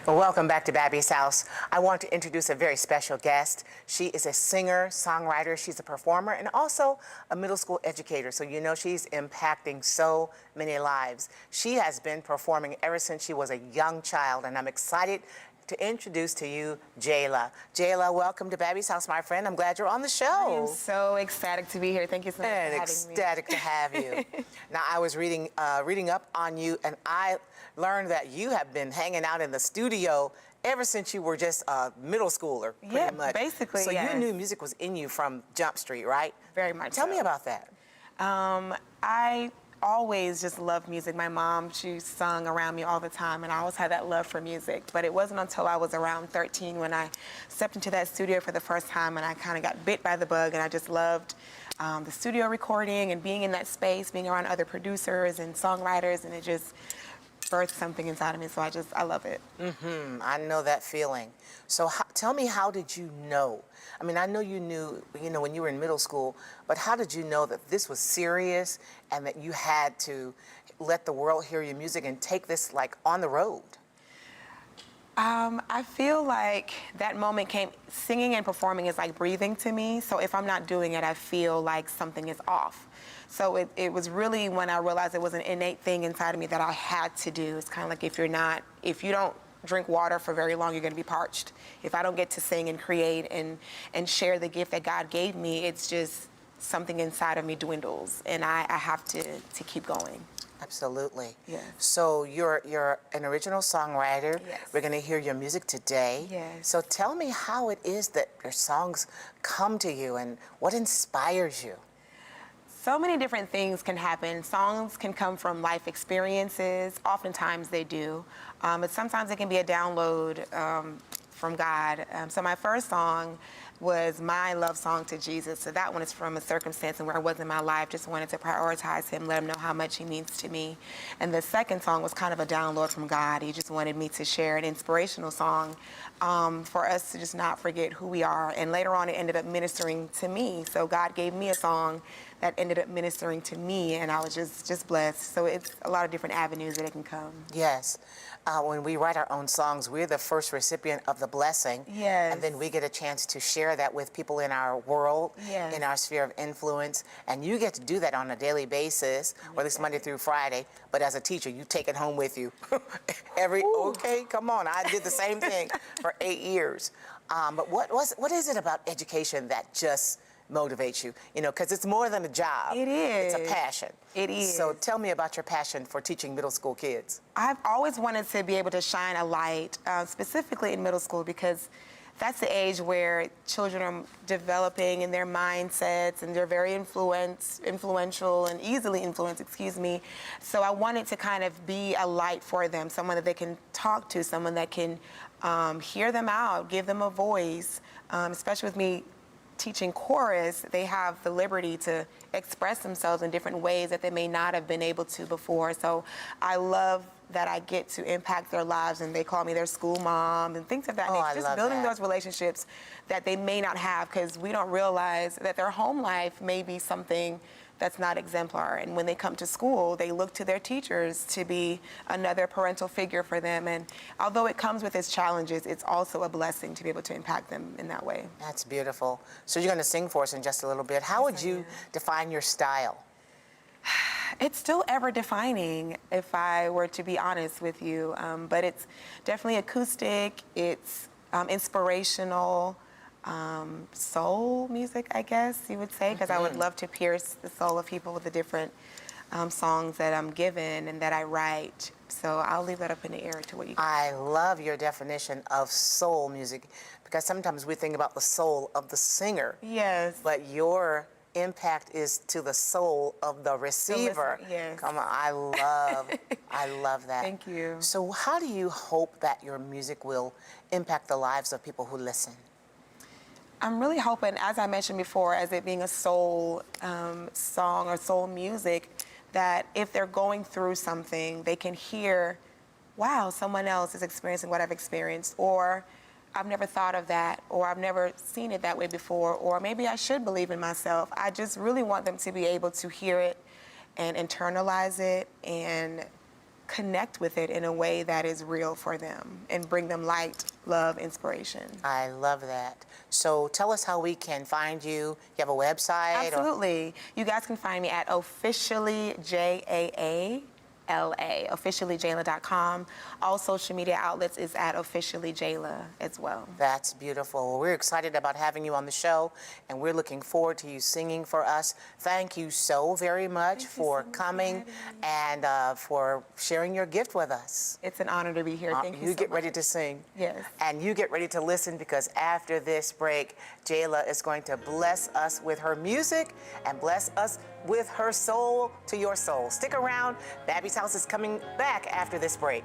Well, welcome back to Babbie's House. I want to introduce a very special guest. She is a singer, songwriter, she's a performer, and also a middle school educator. So you know she's impacting so many lives. She has been performing ever since she was a young child, and I'm excited to introduce to you JaaLa. JaaLa, welcome to Babbie's House, my friend. I'm glad you're on the show. I am so ecstatic to be here. Thank you so much for having me. Ecstatic to have you. Now, I was reading up on you, and I learned that you have been hanging out in the studio ever since you were just a middle schooler, pretty much. Basically, So yes. you knew music was in you from Jump Street, right? Very much Tell so. me about that. I always just loved music. My mom, she sung around me all the time, and I always had that love for music. But it wasn't until I was around 13 when I stepped into that studio for the first time, and I kind of got bit by the bug, and I just loved the studio recording and being in that space, being around other producers and songwriters, and it just birthed something inside of me. So I love it. I know that feeling. So tell me, how did you know? I mean, I know you knew, when you were in middle school, but how did you know that this was serious and that you had to let the world hear your music and take this like on the road? I feel like that moment came, singing and performing is like breathing to me. So if I'm not doing it, I feel like something is off. So it was really when I realized it was an innate thing inside of me that I had to do. It's kind of like if you don't drink water for very long, you're going to be parched. If I don't get to sing and create and share the gift that God gave me, it's just something inside of me dwindles, and I have to keep going. Absolutely. Yes. So you're an original songwriter. Yes. We're going to hear your music today. Yes. So tell me how it is that your songs come to you and what inspires you. So many different things can happen. Songs can come from life experiences. Oftentimes they do. But sometimes it can be a download from God. So my first song was my love song to Jesus. So that one is from a circumstance where I was in my life, just wanted to prioritize him, let him know how much he means to me. And the second song was kind of a download from God. He just wanted me to share an inspirational song for us to just not forget who we are. And later on, it ended up ministering to me. So God gave me a song that ended up ministering to me, and I was just blessed. So it's a lot of different avenues that it can come. Yes. When we write our own songs, we're the first recipient of the blessing. Yes. And then we get a chance to share that with people in our world, Yes. in our sphere of influence. And you get to do that on a daily basis, or at least Monday through Friday. But as a teacher, you take it home with you. Okay, come on. I did the same thing for 8 years. But what is it about education that just motivates you? Because it's more than a job. It is. It's a passion. It is. So tell me about your passion for teaching middle school kids. I've always wanted to be able to shine a light, specifically in middle school, because that's the age where children are developing in their mindsets, and they're very influential and easily influenced, So I wanted to kind of be a light for them, someone that they can talk to, someone that can hear them out, give them a voice, especially with me teaching chorus. They have the liberty to express themselves in different ways that they may not have been able to before. So I love that I get to impact their lives, and they call me their school mom and things of that nature. Just building those relationships that they may not have, because we don't realize that their home life may be something that's not exemplar. And when they come to school, they look to their teachers to be another parental figure for them. And although it comes with its challenges, it's also a blessing to be able to impact them in that way. That's beautiful. So you're going to sing for us in just a little bit. How would you define your style? It's still ever defining, if I were to be honest with you. But it's definitely acoustic, it's inspirational, soul music, I guess you would say, because I would love to pierce the soul of people with the different songs that I'm given and that I write. So I'll leave that up in the air to what you. I love your definition of soul music, because sometimes we think about the soul of the singer. Yes. But your impact is to the soul of the receiver. Yes. Come on, I love that. Thank you. So how do you hope that your music will impact the lives of people who listen? I'm really hoping, as I mentioned before, as it being a soul song or soul music, that if they're going through something, they can hear, wow, someone else is experiencing what I've experienced, or I've never thought of that, or I've never seen it that way before, or maybe I should believe in myself. I just really want them to be able to hear it and internalize it and connect with it in a way that is real for them and bring them light, love, inspiration. I love that. So tell us how we can find you. You have a website? Absolutely. You guys can find me at officially JaaLa, officiallyJaaLa.com. All social media outlets is at officially JaaLa as well. That's beautiful. Well, we're excited about having you on the show, and we're looking forward to you singing for us. Thank you so very much for coming and for sharing your gift with us. It's an honor to be here. Thank you so get much. ready to sing. Yes. And you get ready to listen, because after this break, JaaLa is going to bless us with her music and bless us with her soul to your soul. Stick around. Babbie's House is coming back after this break.